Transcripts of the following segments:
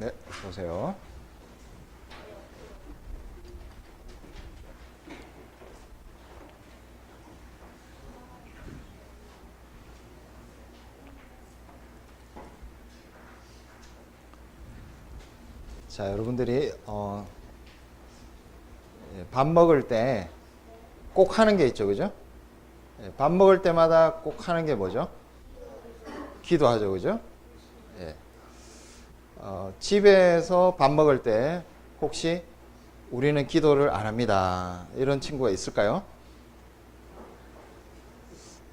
네, 보세요. 자, 여러분들이 밥 먹을 때 꼭 하는 게 있죠, 그죠? 밥 먹을 때마다 꼭 하는 게 뭐죠? 기도하죠, 그죠? 예. 집에서 밥 먹을 때 혹시 우리는 기도를 안 합니다, 이런 친구가 있을까요?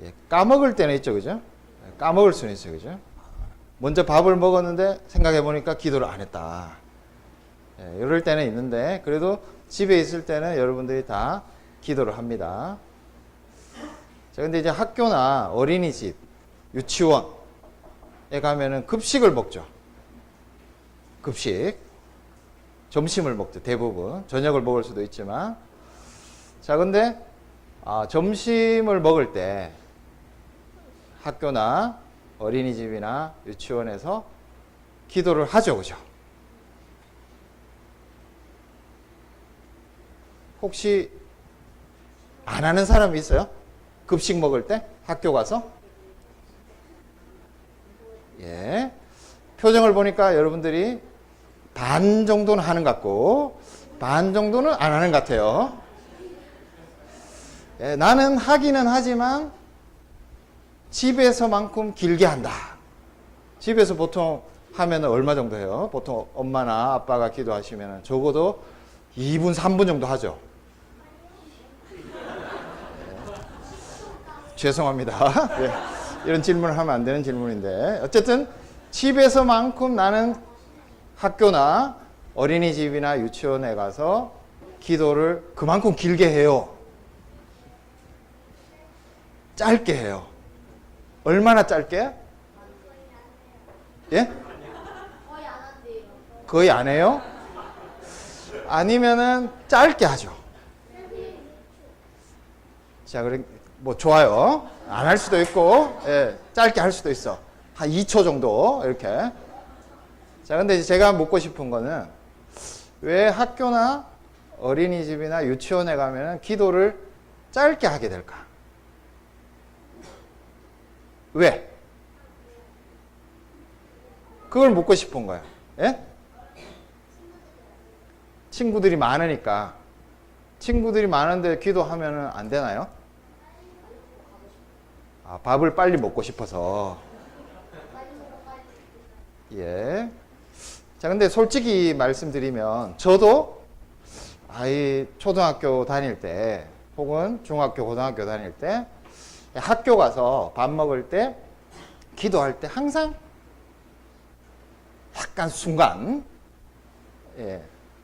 예, 까먹을 때는 있죠, 그죠? 까먹을 수는 있어요, 그죠? 먼저 밥을 먹었는데 생각해 보니까 기도를 안 했다. 예, 이럴 때는 있는데 그래도 집에 있을 때는 여러분들이 다 기도를 합니다. 자, 근데 이제 학교나 어린이집, 유치원에 가면은 급식을 먹죠. 급식. 점심을 먹죠, 대부분. 저녁을 먹을 수도 있지만. 자, 근데 점심을 먹을 때 학교나 어린이집이나 유치원에서 기도를 하죠, 그죠? 혹시 안 하는 사람이 있어요? 급식 먹을 때? 학교 가서? 예. 표정을 보니까 여러분들이 반 정도는 하는 것 같고, 반 정도는 안 하는 것 같아요. 예, 나는 하기는 하지만 집에서만큼 길게 한다. 집에서 보통 하면 얼마 정도 해요? 보통 엄마나 아빠가 기도하시면 적어도 2분, 3분 정도 하죠. 죄송합니다. 예, 이런 질문을 하면 안 되는 질문인데 어쨌든 집에서만큼 나는 학교나 어린이집이나 유치원에 가서 기도를 그만큼 길게 해요. 짧게 해요. 얼마나 짧게? 예? 거의 안 해요? 아니면은 짧게 하죠. 자, 그래 뭐 좋아요. 안 할 수도 있고, 예, 짧게 할 수도 있어. 한 2초 정도 이렇게. 자, 근데 이제 제가 묻고 싶은 거는 왜 학교나 어린이집이나 유치원에 가면은 기도를 짧게 하게 될까? 왜? 그걸 묻고 싶은 거예요. 예? 친구들이 많으니까. 친구들이 많은데 기도하면은 안 되나요? 밥을 빨리 먹고 싶어서. 예. 자, 근데 솔직히 말씀드리면 저도 아이 초등학교 다닐 때 혹은 중학교, 고등학교 다닐 때 학교 가서 밥 먹을 때 기도할 때 항상 약간 순간, 예,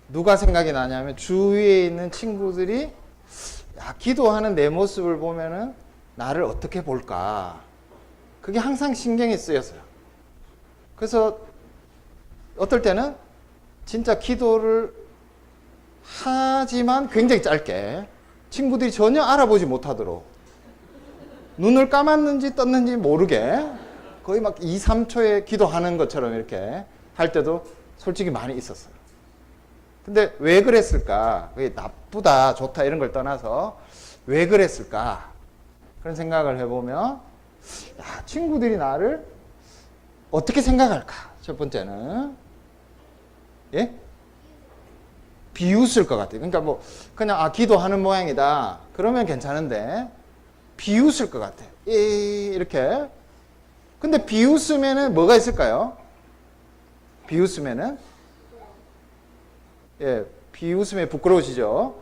누가 생각이 나냐면 주위에 있는 친구들이 기도하는 내 모습을 보면은 나를 어떻게 볼까, 그게 항상 신경이 쓰였어요. 그래서 어떨 때는 진짜 기도를 하지만 굉장히 짧게, 친구들이 전혀 알아보지 못하도록 눈을 감았는지 떴는지 모르게 거의 막 2, 3초에 기도하는 것처럼 이렇게 할 때도 솔직히 많이 있었어요. 근데 왜 그랬을까? 그게 나쁘다, 좋다 이런 걸 떠나서 왜 그랬을까? 그런 생각을 해보면 친구들이 나를 어떻게 생각할까? 첫 번째는, 예? 비웃을 것 같아요. 그러니까 뭐 그냥 기도하는 모양이다 그러면 괜찮은데 비웃을 것 같아요. 이렇게. 근데 비웃으면은 뭐가 있을까요? 비웃으면은, 예, 비웃으면 부끄러우시죠?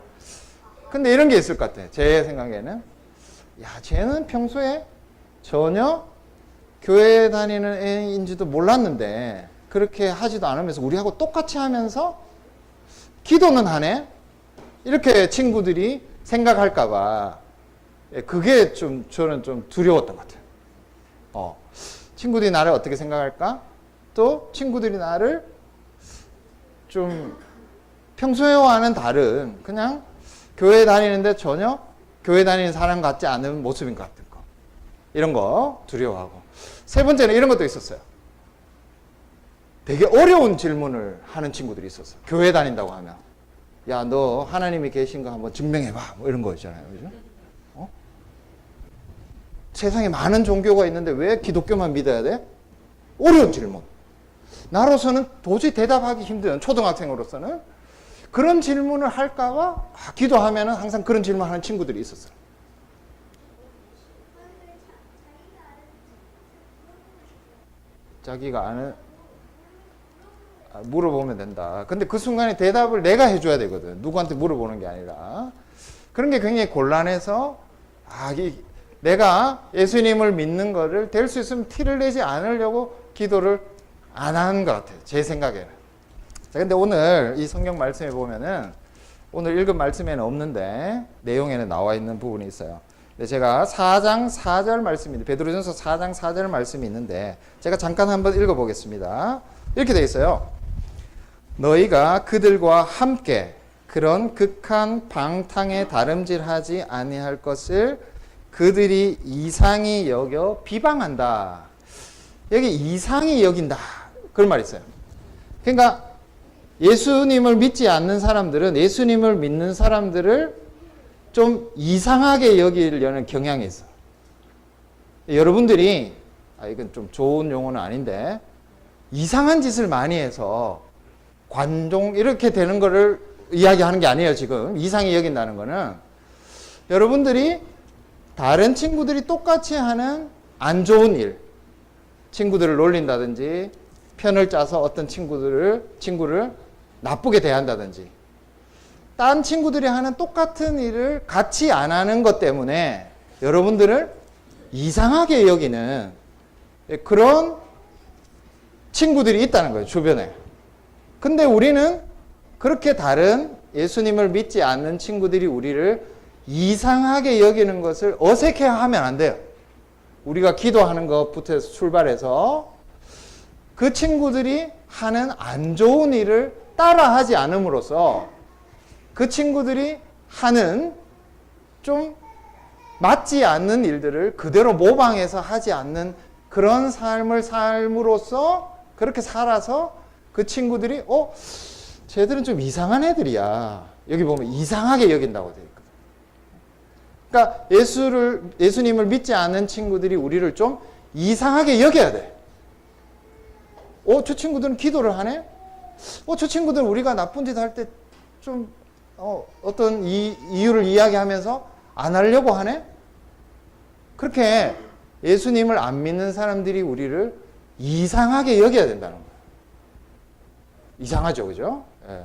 근데 이런 게 있을 것 같아요. 제 생각에는 쟤는 평소에 전혀 교회 다니는 애인지도 몰랐는데 그렇게 하지도 않으면서 우리하고 똑같이 하면서 기도는 하네? 이렇게 친구들이 생각할까봐, 그게 좀 저는 좀 두려웠던 것 같아요. 친구들이 나를 어떻게 생각할까? 또 친구들이 나를 좀 평소와는 다른, 그냥 교회 다니는데 전혀 교회 다니는 사람 같지 않은 모습인 것 같은 거, 이런 거 두려워하고. 세 번째는 이런 것도 있었어요. 되게 어려운 질문을 하는 친구들이 있었어. 교회 다닌다고 하면. 야, 너 하나님이 계신 거 한번 증명해봐. 뭐 이런 거 있잖아요. 그죠? 어? 세상에 많은 종교가 있는데 왜 기독교만 믿어야 돼? 어려운 질문. 나로서는 도저히 대답하기 힘든, 초등학생으로서는 그런 질문을 할까봐 기도하면 항상 그런 질문하는 친구들이 있었어요. 자기가 아는, 물어보면 된다. 근데 그 순간에 대답을 내가 해줘야 되거든. 누구한테 물어보는 게 아니라. 그런 게 굉장히 곤란해서, 내가 예수님을 믿는 거를 될 수 있으면 티를 내지 않으려고 기도를 안 하는 것 같아요. 제 생각에는. 자, 근데 오늘 이 성경 말씀에 보면은, 오늘 읽은 말씀에는 없는데, 내용에는 나와 있는 부분이 있어요. 근데 제가 4장 4절 말씀인데, 베드로전서 4장 4절 말씀이 있는데, 제가 잠깐 한번 읽어보겠습니다. 이렇게 되어 있어요. 너희가 그들과 함께 그런 극한 방탕에 다름질하지 아니할 것을 그들이 이상히 여겨 비방한다. 여기 이상히 여긴다. 그런 말이 있어요. 그러니까 예수님을 믿지 않는 사람들은 예수님을 믿는 사람들을 좀 이상하게 여기려는 경향이 있어. 여러분들이, 이건 좀 좋은 용어는 아닌데, 이상한 짓을 많이 해서 관종 이렇게 되는 거를 이야기하는 게 아니에요. 지금 이상히 여긴다는 거는 여러분들이 다른 친구들이 똑같이 하는 안 좋은 일, 친구들을 놀린다든지 편을 짜서 어떤 친구를 나쁘게 대한다든지 딴 친구들이 하는 똑같은 일을 같이 안 하는 것 때문에 여러분들을 이상하게 여기는 그런 친구들이 있다는 거예요. 주변에. 근데 우리는 그렇게 다른 예수님을 믿지 않는 친구들이 우리를 이상하게 여기는 것을 어색해하면 안 돼요. 우리가 기도하는 것부터 출발해서 그 친구들이 하는 안 좋은 일을 따라하지 않음으로써 그 친구들이 하는 좀 맞지 않는 일들을 그대로 모방해서 하지 않는 그런 삶을 삶으로써 그렇게 살아서 그 친구들이 쟤들은 좀 이상한 애들이야. 여기 보면 이상하게 여긴다고 되어 있거든. 그러니까 예수님을 믿지 않는 친구들이 우리를 좀 이상하게 여겨야 돼. 저 친구들은 기도를 하네? 저 친구들은 우리가 나쁜 짓 할 때 좀 어떤 이유를 이야기하면서 안 하려고 하네? 그렇게 예수님을 안 믿는 사람들이 우리를 이상하게 여겨야 된다는 거예요. 이상하죠, 그죠? 예.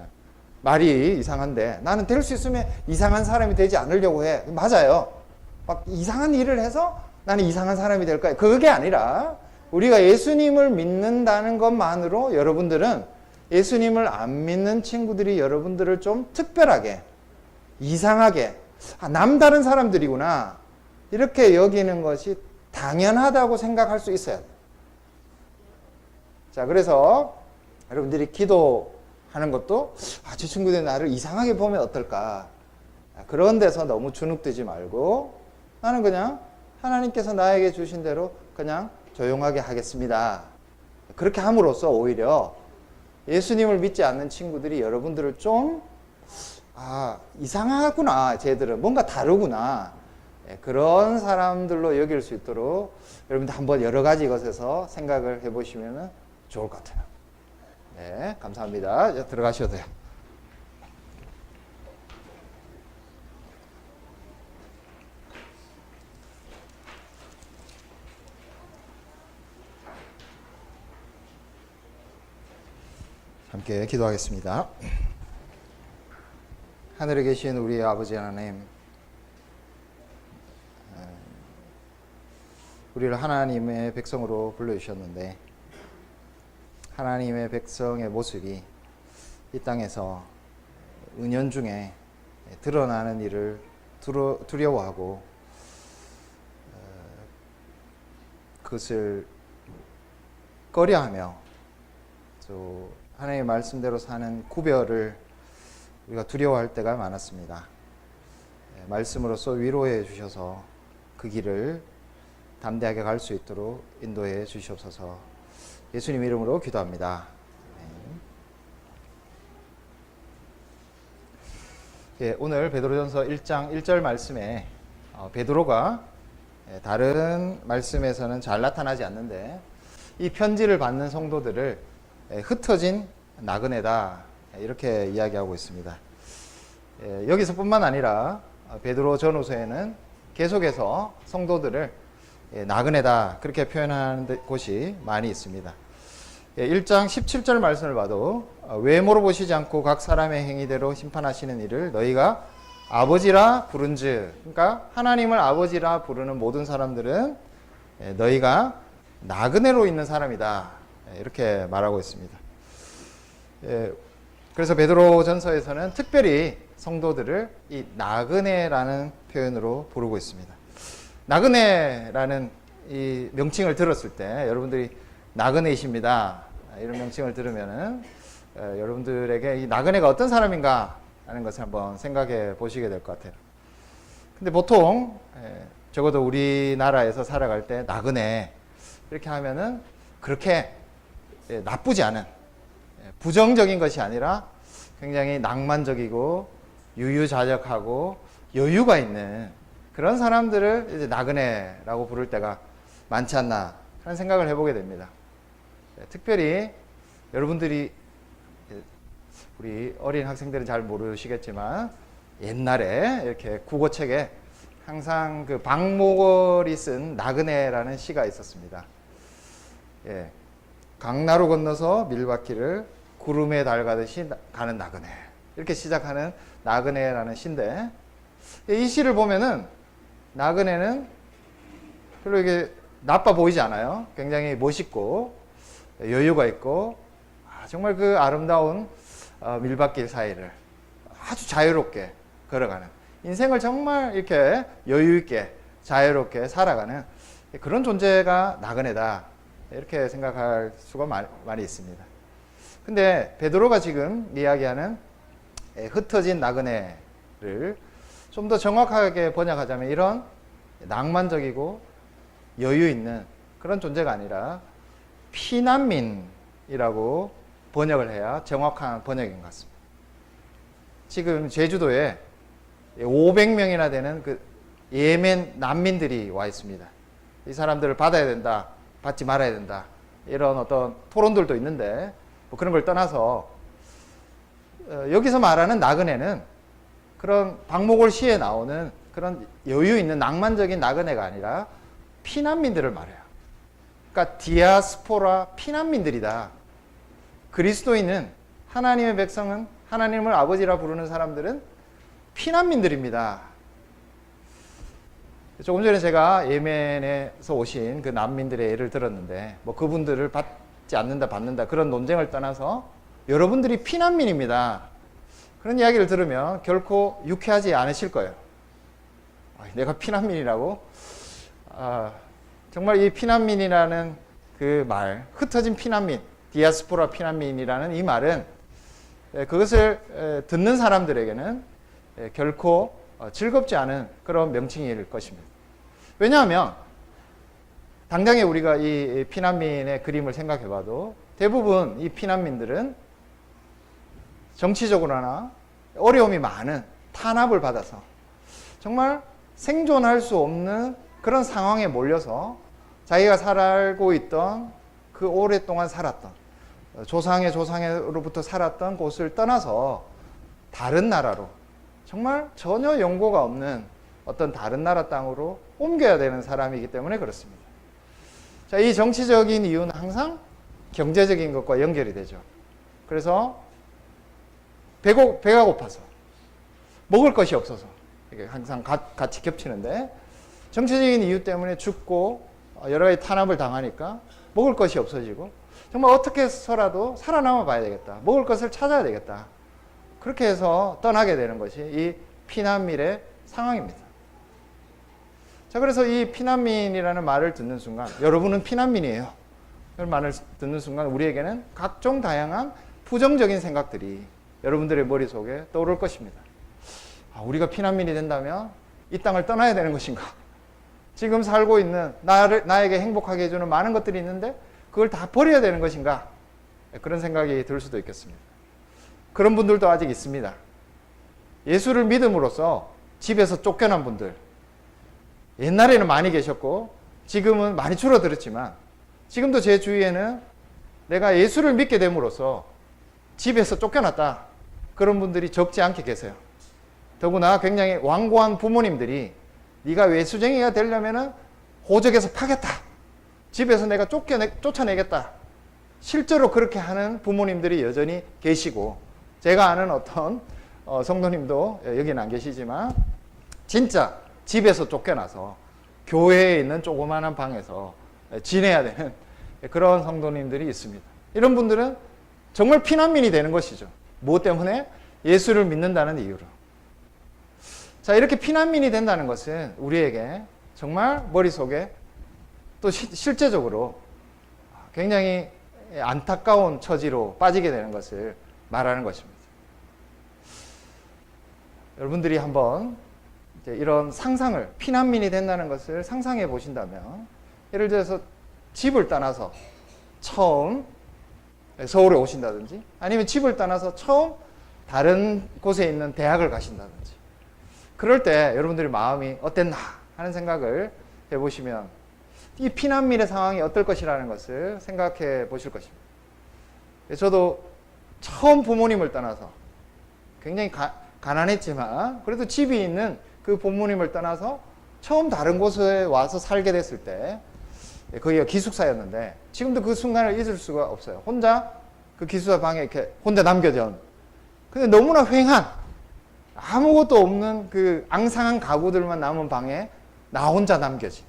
말이 이상한데 나는 될 수 있으면 이상한 사람이 되지 않으려고 해. 맞아요. 막 이상한 일을 해서 나는 이상한 사람이 될 거야. 그게 아니라 우리가 예수님을 믿는다는 것만으로 여러분들은 예수님을 안 믿는 친구들이 여러분들을 좀 특별하게, 이상하게, 남다른 사람들이구나 이렇게 여기는 것이 당연하다고 생각할 수 있어야 돼요. 자, 그래서 여러분들이 기도하는 것도 저 친구들이 나를 이상하게 보면 어떨까. 그런 데서 너무 주눅들지 말고 나는 그냥 하나님께서 나에게 주신 대로 그냥 조용하게 하겠습니다. 그렇게 함으로써 오히려 예수님을 믿지 않는 친구들이 여러분들을 좀 이상하구나. 쟤들은 뭔가 다르구나. 그런 사람들로 여길 수 있도록 여러분들 한번 여러 가지 것에서 생각을 해보시면 좋을 것 같아요. 네, 감사합니다. 이제 들어가셔도 돼요. 함께 기도하겠습니다. 하늘에 계신 우리 아버지 하나님, 우리를 하나님의 백성으로 불러주셨는데 하나님의 백성의 모습이 이 땅에서 은연중에 드러나는 일을 두려워하고 그것을 꺼려하며 또 하나님의 말씀대로 사는 구별을 우리가 두려워할 때가 많았습니다. 말씀으로써 위로해 주셔서 그 길을 담대하게 갈 수 있도록 인도해 주시옵소서. 예수님 이름으로 기도합니다. 예, 오늘 베드로전서 1장 1절 말씀에 베드로가 다른 말씀에서는 잘 나타나지 않는데 이 편지를 받는 성도들을 흩어진 나그네다 이렇게 이야기하고 있습니다. 여기서뿐만 아니라 베드로 전후서에는 계속해서 성도들을 나그네다 그렇게 표현하는 곳이 많이 있습니다. 1장 17절 말씀을 봐도 외모로 보시지 않고 각 사람의 행위대로 심판하시는 이를 너희가 아버지라 부른즉, 그러니까 하나님을 아버지라 부르는 모든 사람들은 너희가 나그네로 있는 사람이다 이렇게 말하고 있습니다. 그래서 베드로전서에서는 특별히 성도들을 이 나그네라는 표현으로 부르고 있습니다. 나그네라는 이 명칭을 들었을 때 여러분들이 나그네이십니다 이런 명칭을 들으면은 여러분들에게 이 나그네가 어떤 사람인가 하는 것을 한번 생각해 보시게 될 것 같아요. 근데 보통 적어도 우리나라에서 살아갈 때 나그네 이렇게 하면은 그렇게 나쁘지 않은 부정적인 것이 아니라 굉장히 낭만적이고 유유자적하고 여유가 있는 그런 사람들을 이제 나그네라고 부를 때가 많지 않나 하는 생각을 해보게 됩니다. 특별히 여러분들이 우리 어린 학생들은 잘 모르시겠지만 옛날에 이렇게 국어책에 항상 그 박목월이 쓴 나그네라는 시가 있었습니다. 강나루 건너서 밀바퀴를 구름에 달가듯이 가는 나그네 이렇게 시작하는 나그네라는 시인데 이 시를 보면은 나그네는 별로 이게 나빠 보이지 않아요. 굉장히 멋있고 여유가 있고 정말 그 아름다운 밀밭길 사이를 아주 자유롭게 걸어가는 인생을 정말 이렇게 여유 있게 자유롭게 살아가는 그런 존재가 나그네다 이렇게 생각할 수가 많이 있습니다. 근데 베드로가 지금 이야기하는 흩어진 나그네를 좀 더 정확하게 번역하자면 이런 낭만적이고 여유 있는 그런 존재가 아니라 피난민이라고 번역을 해야 정확한 번역인 것 같습니다. 지금 제주도에 500명이나 되는 그 예멘 난민들이 와 있습니다. 이 사람들을 받아야 된다, 받지 말아야 된다 이런 어떤 토론들도 있는데 뭐 그런 걸 떠나서 여기서 말하는 나그네는 그런 박목월 시에 나오는 그런 여유 있는 낭만적인 나그네가 아니라 피난민들을 말해요. 그러니까 디아스포라 피난민들이다. 그리스도인은 하나님의 백성은 하나님을 아버지라 부르는 사람들은 피난민들입니다. 조금 전에 제가 예멘에서 오신 그 난민들의 예를 들었는데 뭐 그분들을 받지 않는다 받는다 그런 논쟁을 떠나서 여러분들이 피난민입니다. 그런 이야기를 들으면 결코 유쾌하지 않으실 거예요. 내가 피난민이라고? 정말 이 피난민이라는 그 말, 흩어진 피난민, 디아스포라 피난민이라는 이 말은 그것을 듣는 사람들에게는 결코 즐겁지 않은 그런 명칭일 것입니다. 왜냐하면 당장에 우리가 이 피난민의 그림을 생각해 봐도 대부분 이 피난민들은 정치적으로나 어려움이 많은 탄압을 받아서 정말 생존할 수 없는 그런 상황에 몰려서 자기가 살고 있던 그 오랫동안 살았던 조상의 조상으로부터 살았던 곳을 떠나서 다른 나라로 정말 전혀 연고가 없는 어떤 다른 나라 땅으로 옮겨야 되는 사람이기 때문에 그렇습니다. 자, 이 정치적인 이유는 항상 경제적인 것과 연결이 되죠. 그래서 배가 고파서 먹을 것이 없어서 이게 항상 같이 겹치는데 정치적인 이유 때문에 죽고 여러 가지 탄압을 당하니까 먹을 것이 없어지고 정말 어떻게 해서라도 살아남아 봐야 되겠다. 먹을 것을 찾아야 되겠다. 그렇게 해서 떠나게 되는 것이 이 피난민의 상황입니다. 자, 그래서 이 피난민이라는 말을 듣는 순간 여러분은 피난민이에요. 이런 말을 듣는 순간 우리에게는 각종 다양한 부정적인 생각들이 여러분들의 머릿속에 떠오를 것입니다. 우리가 피난민이 된다면 이 땅을 떠나야 되는 것인가? 지금 살고 있는 나에게 행복하게 해주는 많은 것들이 있는데 그걸 다 버려야 되는 것인가? 그런 생각이 들 수도 있겠습니다. 그런 분들도 아직 있습니다. 예수를 믿음으로써 집에서 쫓겨난 분들, 옛날에는 많이 계셨고 지금은 많이 줄어들었지만 지금도 제 주위에는 내가 예수를 믿게 됨으로써 집에서 쫓겨났다, 그런 분들이 적지 않게 계세요. 더구나 굉장히 완고한 부모님들이 네가 외수쟁이가 되려면 호적에서 파겠다, 집에서 내가 쫓아내겠다, 실제로 그렇게 하는 부모님들이 여전히 계시고, 제가 아는 어떤 성도님도 여기는 안 계시지만 진짜 집에서 쫓겨나서 교회에 있는 조그마한 방에서 지내야 되는 그런 성도님들이 있습니다. 이런 분들은 정말 피난민이 되는 것이죠. 무엇 때문에? 예수를 믿는다는 이유로. 자, 이렇게 피난민이 된다는 것은 우리에게 정말 머릿속에 또 실제적으로 굉장히 안타까운 처지로 빠지게 되는 것을 말하는 것입니다. 여러분들이 한번 이제 이런 상상을, 피난민이 된다는 것을 상상해 보신다면, 예를 들어서 집을 떠나서 처음 서울에 오신다든지, 아니면 집을 떠나서 처음 다른 곳에 있는 대학을 가신다든지, 그럴 때 여러분들이 마음이 어땠나 하는 생각을 해보시면 이 피난민의 상황이 어떨 것이라는 것을 생각해 보실 것입니다. 저도 처음 부모님을 떠나서 굉장히 가난했지만 그래도 집이 있는 그 부모님을 떠나서 처음 다른 곳에 와서 살게 됐을 때, 거기가 기숙사였는데 지금도 그 순간을 잊을 수가 없어요. 혼자 그 기숙사 방에 이렇게 혼자 남겨져. 근데 너무나 휑한, 아무것도 없는 그 앙상한 가구들만 남은 방에 나 혼자 남겨진.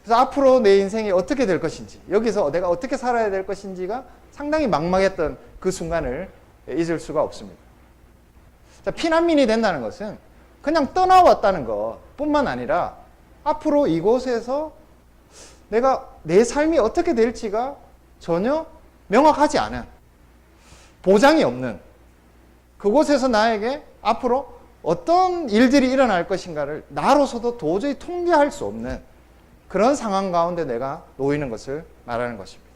그래서 앞으로 내 인생이 어떻게 될 것인지, 여기서 내가 어떻게 살아야 될 것인지가 상당히 막막했던 그 순간을 잊을 수가 없습니다. 자, 피난민이 된다는 것은 그냥 떠나왔다는 것 뿐만 아니라 앞으로 이곳에서 내가 내 삶이 어떻게 될지가 전혀 명확하지 않은, 보장이 없는, 그곳에서 나에게 앞으로 어떤 일들이 일어날 것인가를 나로서도 도저히 통제할 수 없는 그런 상황 가운데 내가 놓이는 것을 말하는 것입니다.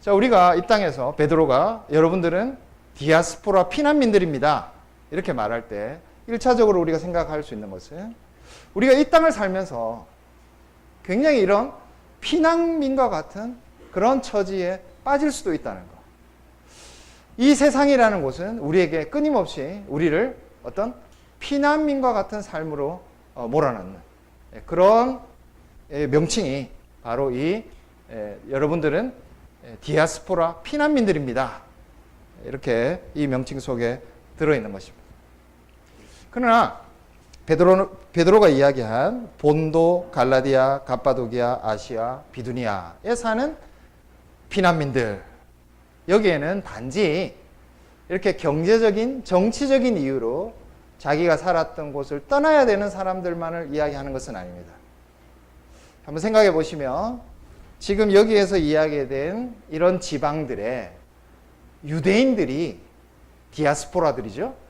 자, 우리가 이 땅에서 베드로가 여러분들은 디아스포라 피난민들입니다, 이렇게 말할 때 1차적으로 우리가 생각할 수 있는 것은 우리가 이 땅을 살면서 굉장히 이런 피난민과 같은 그런 처지에 빠질 수도 있다는 것. 이 세상이라는 곳은 우리에게 끊임없이 우리를 어떤 피난민과 같은 삶으로 몰아넣는 그런 명칭이 바로 이 여러분들은 디아스포라 피난민들입니다, 이렇게 이 명칭 속에 들어있는 것입니다. 그러나 베드로가 이야기한 본도, 갈라디아, 갑바도기아, 아시아, 비두니아에 사는 피난민들, 여기에는 단지 이렇게 경제적인, 정치적인 이유로 자기가 살았던 곳을 떠나야 되는 사람들만을 이야기하는 것은 아닙니다. 한번 생각해 보시면 지금 여기에서 이야기된 이런 지방들의 유대인들이 디아스포라들이죠.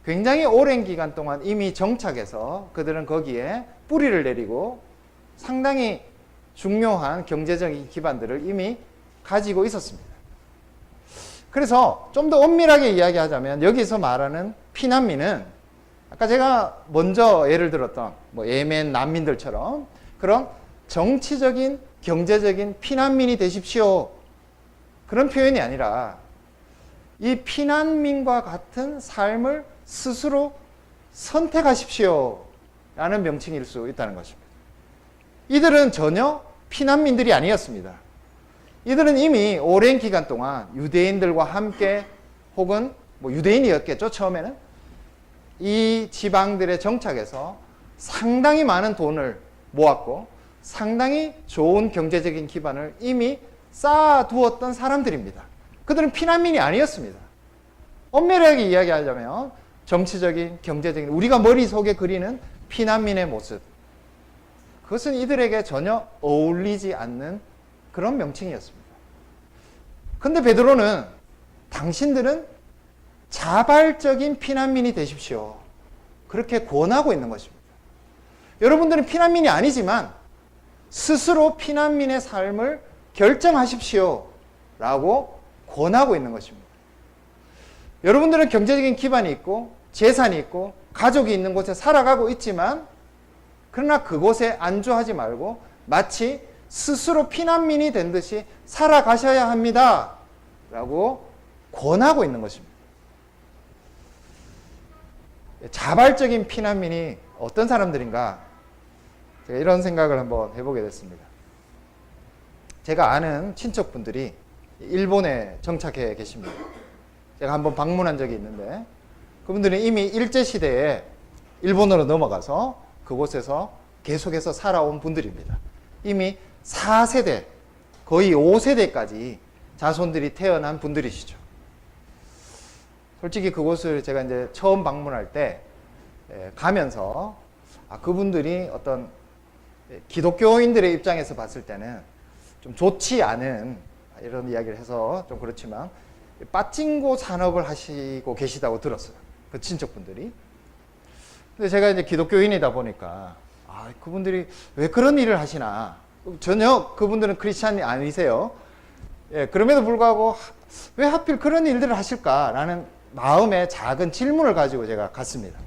굉장히 오랜 기간 동안 이미 정착해서 그들은 거기에 뿌리를 내리고 상당히 중요한 경제적인 기반들을 이미 가지고 있었습니다. 그래서 좀 더 엄밀하게 이야기하자면 여기서 말하는 피난민은 아까 제가 먼저 예를 들었던 뭐 예멘 난민들처럼 그런 정치적인, 경제적인 피난민이 되십시오, 그런 표현이 아니라 이 피난민과 같은 삶을 스스로 선택하십시오 라는 명칭일 수 있다는 것입니다. 이들은 전혀 피난민들이 아니었습니다. 이들은 이미 오랜 기간 동안 유대인들과 함께, 혹은 뭐 유대인이었겠죠, 처음에는 이 지방들에 정착해서 상당히 많은 돈을 모았고 상당히 좋은 경제적인 기반을 이미 쌓아두었던 사람들입니다. 그들은 피난민이 아니었습니다. 엄밀하게 이야기하자면 정치적인, 경제적인, 우리가 머릿속에 그리는 피난민의 모습, 그것은 이들에게 전혀 어울리지 않는 그런 명칭이었습니다. 근데 베드로는 당신들은 자발적인 피난민이 되십시오, 그렇게 권하고 있는 것입니다. 여러분들은 피난민이 아니지만 스스로 피난민의 삶을 결정하십시오 라고 권하고 있는 것입니다. 여러분들은 경제적인 기반이 있고 재산이 있고 가족이 있는 곳에 살아가고 있지만 그러나 그곳에 안주하지 말고 마치 스스로 피난민이 된 듯이 살아가셔야 합니다. 라고 권하고 있는 것입니다. 자발적인 피난민이 어떤 사람들인가? 제가 이런 생각을 한번 해보게 됐습니다. 제가 아는 친척분들이 일본에 정착해 계십니다. 제가 한번 방문한 적이 있는데 그분들은 이미 일제시대에 일본으로 넘어가서 그곳에서 계속해서 살아온 분들입니다. 이미 4세대, 거의 5세대까지 자손들이 태어난 분들이시죠. 솔직히 그곳을 제가 이제 처음 방문할 때 가면서 그분들이 어떤 기독교인들의 입장에서 봤을 때는 좀 좋지 않은 이런 이야기를 해서 좀 그렇지만 빠찡고 산업을 하시고 계시다고 들었어요. 그 친척분들이. 근데 제가 이제 기독교인이다 보니까 그분들이 왜 그런 일을 하시나. 전혀 그분들은 크리스찬이 아니세요. 그럼에도 불구하고 왜 하필 그런 일들을 하실까라는 마음에 작은 질문을 가지고 제가 갔습니다.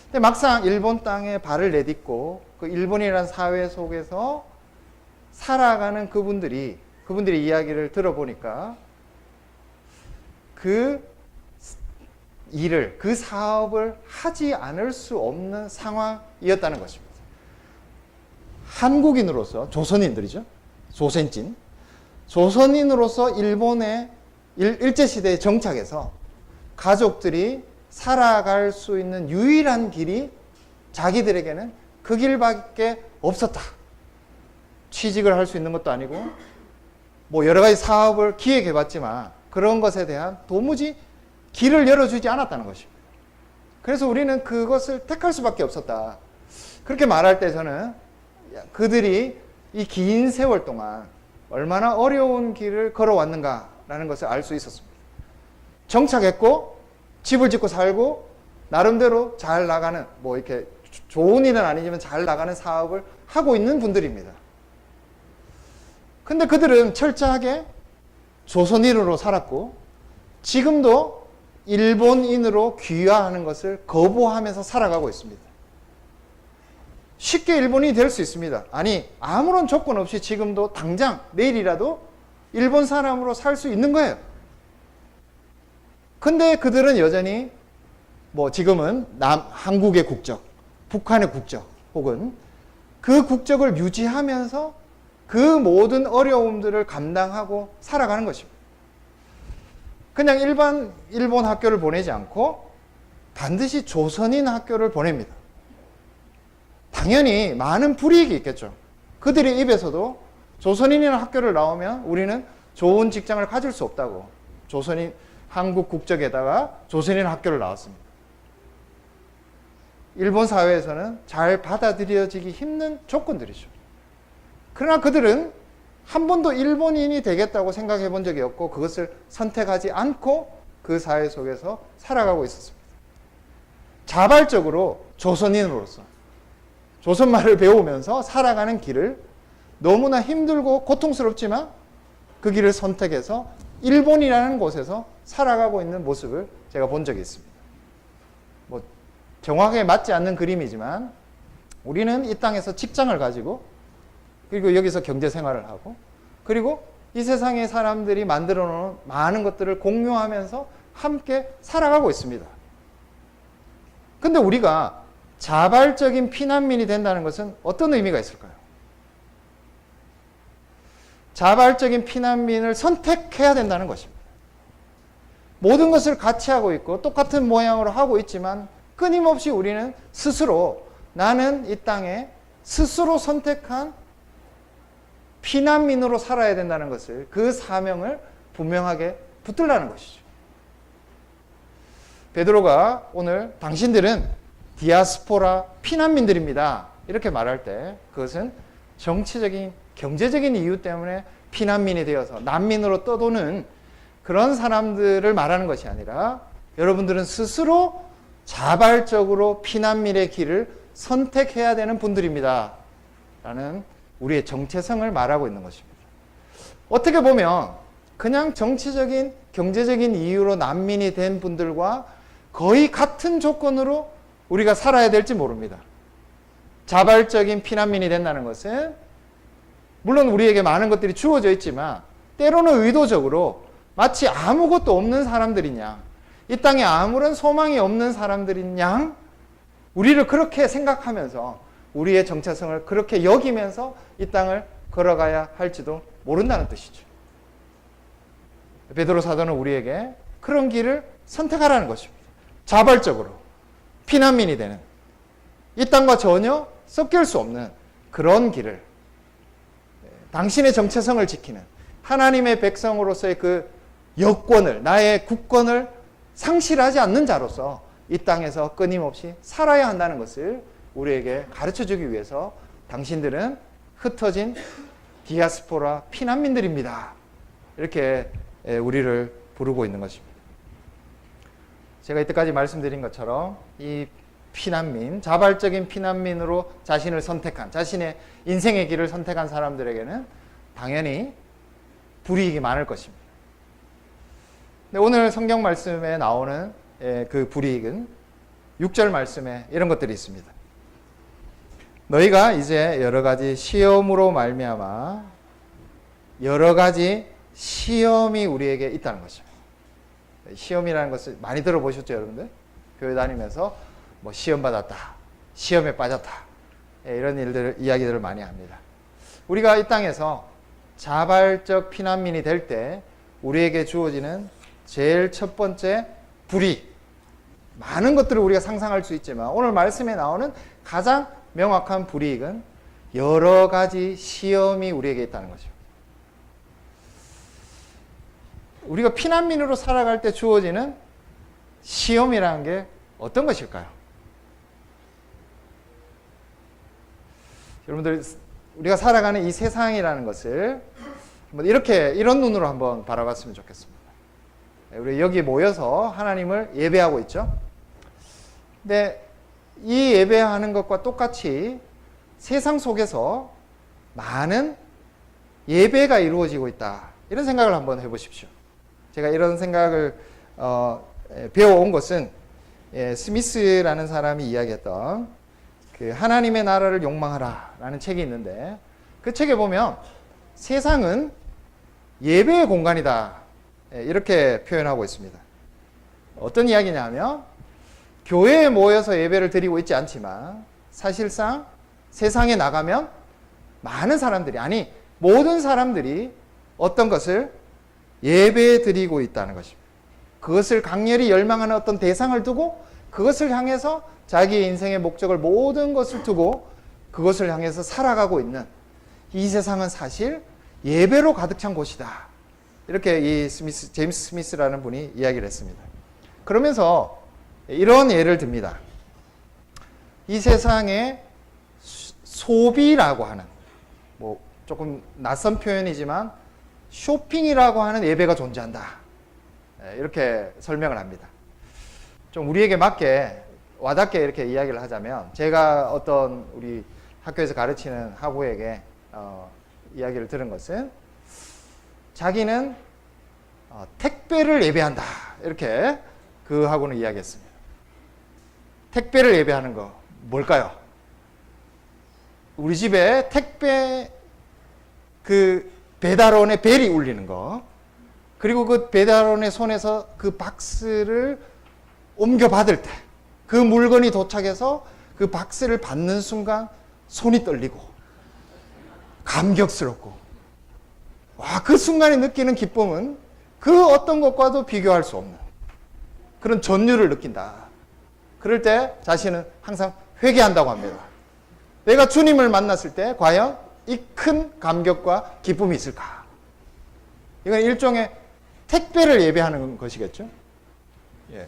근데 막상 일본 땅에 발을 내딛고 그 일본이라는 사회 속에서 살아가는 그분들이 이야기를 들어보니까 그 일을, 그 사업을 하지 않을 수 없는 상황이었다는 것입니다. 한국인으로서, 조선인들이죠. 조선진. 조선인으로서 일본의 일제시대에 정착해서 가족들이 살아갈 수 있는 유일한 길이 자기들에게는 그 길밖에 없었다. 취직을 할 수 있는 것도 아니고 뭐 여러 가지 사업을 기획해봤지만 그런 것에 대한 도무지 길을 열어주지 않았다는 것입니다. 그래서 우리는 그것을 택할 수밖에 없었다. 그렇게 말할 때 저는 그들이 이 긴 세월 동안 얼마나 어려운 길을 걸어왔는가라는 것을 알 수 있었습니다. 정착했고 집을 짓고 살고 나름대로 잘 나가는, 뭐 이렇게 좋은 일은 아니지만 잘 나가는 사업을 하고 있는 분들입니다. 근데 그들은 철저하게 조선인으로 살았고 지금도 일본인으로 귀화하는 것을 거부하면서 살아가고 있습니다. 쉽게 일본인이 될 수 있습니다. 아니, 아무런 조건 없이 지금도 당장 내일이라도 일본 사람으로 살 수 있는 거예요. 근데 그들은 여전히 뭐 지금은 한국의 국적, 북한의 국적 혹은 그 국적을 유지하면서 그 모든 어려움들을 감당하고 살아가는 것입니다. 그냥 일반 일본 학교를 보내지 않고 반드시 조선인 학교를 보냅니다. 당연히 많은 불이익이 있겠죠. 그들의 입에서도 조선인이라는 학교를 나오면 우리는 좋은 직장을 가질 수 없다고, 조선인 한국 국적에다가 조선인 학교를 나왔습니다. 일본 사회에서는 잘 받아들여지기 힘든 조건들이죠. 그러나 그들은 한 번도 일본인이 되겠다고 생각해 본 적이 없고 그것을 선택하지 않고 그 사회 속에서 살아가고 있었습니다. 자발적으로 조선인으로서 조선말을 배우면서 살아가는 길을 너무나 힘들고 고통스럽지만 그 길을 선택해서 일본이라는 곳에서 살아가고 있는 모습을 제가 본 적이 있습니다. 뭐 정확하게 맞지 않는 그림이지만 우리는 이 땅에서 직장을 가지고 그리고 여기서 경제 생활을 하고 그리고 이 세상의 사람들이 만들어 놓은 많은 것들을 공유하면서 함께 살아가고 있습니다. 근데 우리가 자발적인 피난민이 된다는 것은 어떤 의미가 있을까요? 자발적인 피난민을 선택해야 된다는 것입니다. 모든 것을 같이 하고 있고 똑같은 모양으로 하고 있지만 끊임없이 우리는 스스로 나는 이 땅에 스스로 선택한 피난민으로 살아야 된다는 것을, 그 사명을 분명하게 붙들라는 것이죠. 베드로가 오늘 당신들은 디아스포라 피난민들입니다. 이렇게 말할 때 그것은 정치적인, 경제적인 이유 때문에 피난민이 되어서 난민으로 떠도는 그런 사람들을 말하는 것이 아니라 여러분들은 스스로 자발적으로 피난민의 길을 선택해야 되는 분들입니다. 라는 우리의 정체성을 말하고 있는 것입니다. 어떻게 보면 그냥 정치적인, 경제적인 이유로 난민이 된 분들과 거의 같은 조건으로 우리가 살아야 될지 모릅니다. 자발적인 피난민이 된다는 것은 물론 우리에게 많은 것들이 주어져 있지만 때로는 의도적으로 마치 아무것도 없는 사람들인 양, 이 땅에 아무런 소망이 없는 사람들인 양 우리를 그렇게 생각하면서 우리의 정체성을 그렇게 여기면서 이 땅을 걸어가야 할지도 모른다는 뜻이죠. 베드로 사도는 우리에게 그런 길을 선택하라는 것입니다. 자발적으로 피난민이 되는 이 땅과 전혀 섞일 수 없는 그런 길을 당신의 정체성을 지키는 하나님의 백성으로서의 그 여권을 나의 국권을 상실하지 않는 자로서 이 땅에서 끊임없이 살아야 한다는 것을 우리에게 가르쳐주기 위해서 당신들은 흩어진 디아스포라 피난민들입니다. 이렇게 우리를 부르고 있는 것입니다. 제가 이때까지 말씀드린 것처럼 이 피난민, 자발적인 피난민으로 자신을 선택한, 자신의 인생의 길을 선택한 사람들에게는 당연히 불이익이 많을 것입니다. 근데 오늘 성경 말씀에 나오는 그 불이익은 6절 말씀에 이런 것들이 있습니다. 너희가 이제 여러 가지 시험으로 말미암아 여러 가지 시험이 우리에게 있다는 것입니다. 시험이라는 것을 많이 들어보셨죠, 여러분들? 교회 다니면서 뭐 시험 받았다, 시험에 빠졌다, 이런 이야기들을 많이 합니다. 우리가 이 땅에서 자발적 피난민이 될 때 우리에게 주어지는 제일 첫 번째 불이익, 많은 것들을 우리가 상상할 수 있지만 오늘 말씀에 나오는 가장 명확한 불이익은 여러 가지 시험이 우리에게 있다는 거죠. 우리가 피난민으로 살아갈 때 주어지는 시험이라는 게 어떤 것일까요? 여러분들, 우리가 살아가는 이 세상이라는 것을 이런 눈으로 한번 바라봤으면 좋겠습니다. 우리 여기 모여서 하나님을 예배하고 있죠. 근데 이 예배하는 것과 똑같이 세상 속에서 많은 예배가 이루어지고 있다. 이런 생각을 한번 해보십시오. 제가 이런 생각을 배워온 것은 스미스라는 사람이 이야기했던 그 하나님의 나라를 욕망하라 라는 책이 있는데 그 책에 보면 세상은 예배의 공간이다. 이렇게 표현하고 있습니다. 어떤 이야기냐면 교회에 모여서 예배를 드리고 있지 않지만 사실상 세상에 나가면 많은 사람들이, 아니 모든 사람들이 어떤 것을 예배 드리고 있다는 것입니다. 그것을 강렬히 열망하는 어떤 대상을 두고 그것을 향해서 자기의 인생의 목적을 모든 것을 두고 그것을 향해서 살아가고 있는 이 세상은 사실 예배로 가득 찬 곳이다. 이렇게 이 제임스 스미스라는 분이 이야기를 했습니다. 그러면서 이런 예를 듭니다. 이 세상에 소비라고 하는, 뭐 조금 낯선 표현이지만 쇼핑이라고 하는 예배가 존재한다. 이렇게 설명을 합니다. 좀 우리에게 맞게 와닿게 이렇게 이야기를 하자면, 제가 어떤 우리 학교에서 가르치는 학우에게 이야기를 들은 것은 자기는 택배를 예배한다. 이렇게 그 학우는 이야기했습니다. 택배를 예배하는 거 뭘까요? 우리 집에 택배 그 배달원의 벨이 울리는 거, 그리고 그 배달원의 손에서 그 박스를 옮겨 받을 때 그 물건이 도착해서 그 박스를 받는 순간 손이 떨리고 감격스럽고, 와, 그 순간에 느끼는 기쁨은 그 어떤 것과도 비교할 수 없는 그런 전율을 느낀다. 그럴 때 자신은 항상 회개한다고 합니다. 내가 주님을 만났을 때 과연 이 큰 감격과 기쁨이 있을까? 이건 일종의 택배를 예배하는 것이겠죠. 예.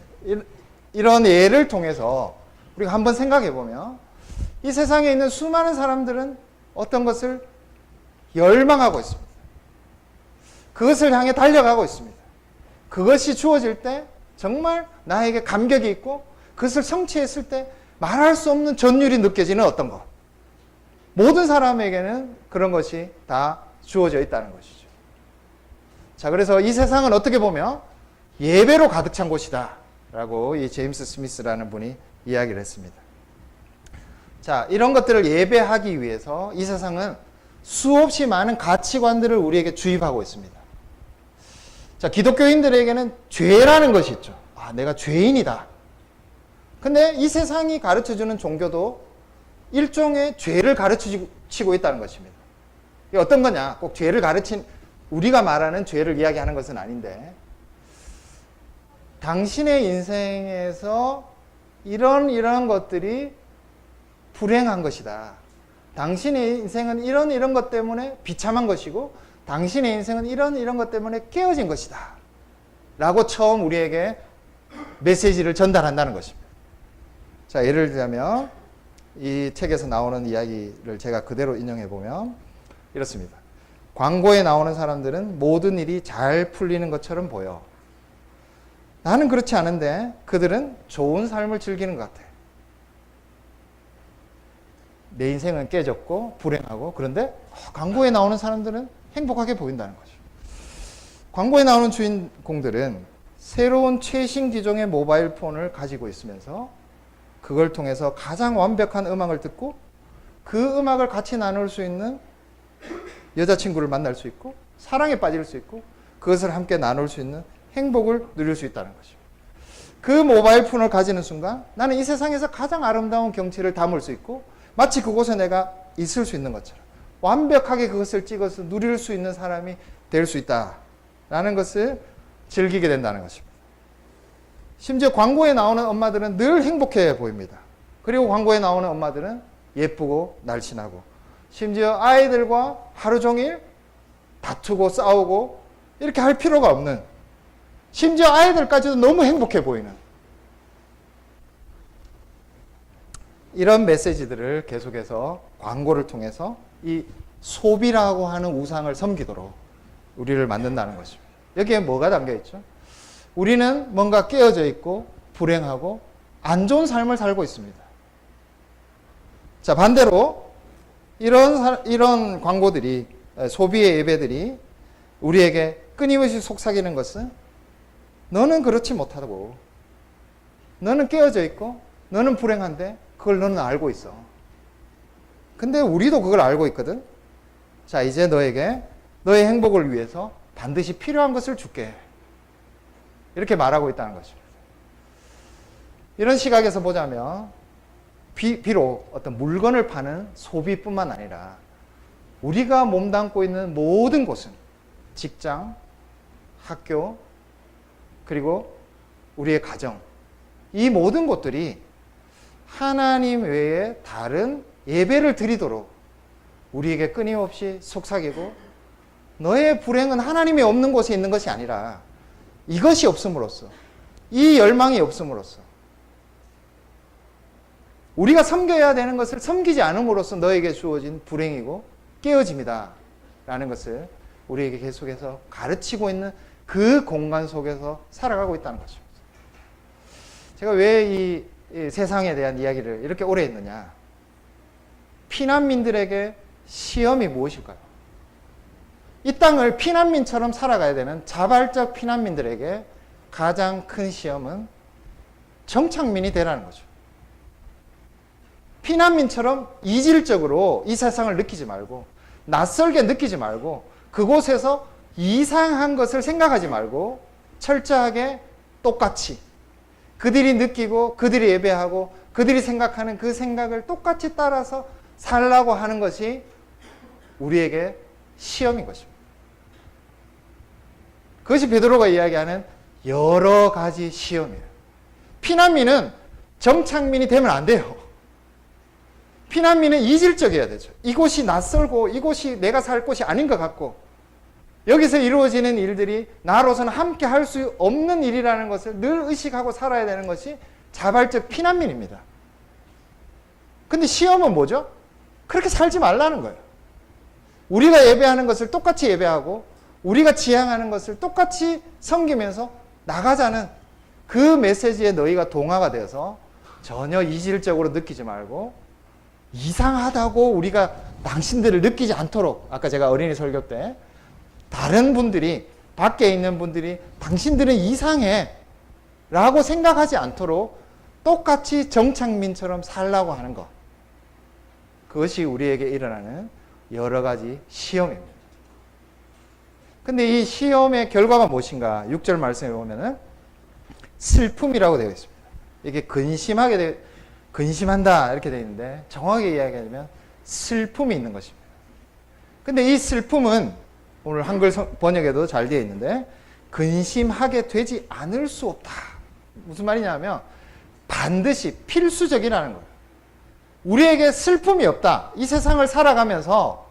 이런 예를 통해서 우리가 한번 생각해 보면 이 세상에 있는 수많은 사람들은 어떤 것을 열망하고 있습니다. 그것을 향해 달려가고 있습니다. 그것이 주어질 때 정말 나에게 감격이 있고 그것을 성취했을 때 말할 수 없는 전율이 느껴지는 어떤 것. 모든 사람에게는 그런 것이 다 주어져 있다는 것이죠. 자, 그래서 이 세상은 어떻게 보면 예배로 가득 찬 곳이다. 라고 이 제임스 스미스라는 분이 이야기를 했습니다. 자, 이런 것들을 예배하기 위해서 이 세상은 수없이 많은 가치관들을 우리에게 주입하고 있습니다. 자, 기독교인들에게는 죄라는 것이 있죠. 아, 내가 죄인이다. 근데 이 세상이 가르쳐주는 종교도 일종의 죄를 가르치고 있다는 것입니다. 이게 어떤 거냐? 꼭 죄를 우리가 말하는 죄를 이야기하는 것은 아닌데, 당신의 인생에서 이런 것들이 불행한 것이다. 당신의 인생은 이런 것 때문에 비참한 것이고, 당신의 인생은 이런 것 때문에 깨어진 것이다. 라고 처음 우리에게 메시지를 전달한다는 것입니다. 자, 예를 들자면 이 책에서 나오는 이야기를 제가 그대로 인용해 보면 이렇습니다. 광고에 나오는 사람들은 모든 일이 잘 풀리는 것처럼 보여. 나는 그렇지 않은데 그들은 좋은 삶을 즐기는 것 같아. 내 인생은 깨졌고 불행하고, 그런데 광고에 나오는 사람들은 행복하게 보인다는 거죠. 광고에 나오는 주인공들은 새로운 최신 기종의 모바일 폰을 가지고 있으면서 그걸 통해서 가장 완벽한 음악을 듣고, 그 음악을 같이 나눌 수 있는 여자친구를 만날 수 있고, 사랑에 빠질 수 있고, 그것을 함께 나눌 수 있는 행복을 누릴 수 있다는 거죠. 그 모바일 폰을 가지는 순간 나는 이 세상에서 가장 아름다운 경치를 담을 수 있고, 마치 그곳에 내가 있을 수 있는 것처럼 완벽하게 그것을 찍어서 누릴 수 있는 사람이 될 수 있다라는 것을 즐기게 된다는 것입니다. 심지어 광고에 나오는 엄마들은 늘 행복해 보입니다. 그리고 광고에 나오는 엄마들은 예쁘고 날씬하고, 심지어 아이들과 하루 종일 다투고 싸우고 이렇게 할 필요가 없는, 심지어 아이들까지도 너무 행복해 보이는 이런 메시지들을 계속해서 광고를 통해서 이 소비라고 하는 우상을 섬기도록 우리를 만든다는 것입니다. 여기에 뭐가 담겨 있죠? 우리는 뭔가 깨어져 있고 불행하고 안 좋은 삶을 살고 있습니다. 자, 반대로 이런 광고들이, 소비의 예배들이 우리에게 끊임없이 속삭이는 것은 너는 그렇지 못하고, 너는 깨어져 있고, 너는 불행한데 그걸 너는 알고 있어. 근데 우리도 그걸 알고 있거든. 자, 이제 너에게 너의 행복을 위해서 반드시 필요한 것을 줄게. 이렇게 말하고 있다는 것입니다. 이런 시각에서 보자면 비록 어떤 물건을 파는 소비뿐만 아니라 우리가 몸담고 있는 모든 곳은 직장, 학교, 그리고 우리의 가정, 이 모든 곳들이 하나님 외에 다른 예배를 드리도록 우리에게 끊임없이 속삭이고, 너의 불행은 하나님이 없는 곳에 있는 것이 아니라 이것이 없음으로써, 이 열망이 없음으로써, 우리가 섬겨야 되는 것을 섬기지 않음으로써 너에게 주어진 불행이고 깨어짐이다 라는 것을 우리에게 계속해서 가르치고 있는 그 공간 속에서 살아가고 있다는 것입니다. 제가 왜 이 세상에 대한 이야기를 이렇게 오래 했느냐? 피난민들에게 시험이 무엇일까요? 이 땅을 피난민처럼 살아가야 되는 자발적 피난민들에게 가장 큰 시험은 정착민이 되라는 거죠. 피난민처럼 이질적으로 이 세상을 느끼지 말고, 낯설게 느끼지 말고, 그곳에서 이상한 것을 생각하지 말고 철저하게 똑같이 그들이 느끼고 그들이 예배하고 그들이 생각하는 그 생각을 똑같이 따라서 살라고 하는 것이 우리에게 시험인 것입니다. 그것이 베드로가 이야기하는 여러 가지 시험이에요. 피난민은 정착민이 되면 안 돼요. 피난민은 이질적이어야 되죠. 이곳이 낯설고 이곳이 내가 살 곳이 아닌 것 같고, 여기서 이루어지는 일들이 나로서는 함께 할 수 없는 일이라는 것을 늘 의식하고 살아야 되는 것이 자발적 피난민입니다. 근데 시험은 뭐죠? 그렇게 살지 말라는 거예요. 우리가 예배하는 것을 똑같이 예배하고 우리가 지향하는 것을 똑같이 섬기면서 나가자는 그 메시지에 너희가 동화가 되어서 전혀 이질적으로 느끼지 말고, 이상하다고 우리가 당신들을 느끼지 않도록, 아까 제가 어린이 설교 때 다른 분들이, 밖에 있는 분들이 당신들은 이상해, 라고 생각하지 않도록 똑같이 정창민처럼 살라고 하는 것. 그것이 우리에게 일어나는 여러 가지 시험입니다. 근데 이 시험의 결과가 무엇인가? 6절 말씀에 보면은 슬픔이라고 되어 있습니다. 이게 근심한다 이렇게 되어 있는데 정확하게 이야기하면 슬픔이 있는 것입니다. 근데 이 슬픔은 오늘 한글 번역에도 잘 되어 있는데 근심하게 되지 않을 수 없다. 무슨 말이냐면 반드시 필수적이라는 거예요. 우리에게 슬픔이 없다. 이 세상을 살아가면서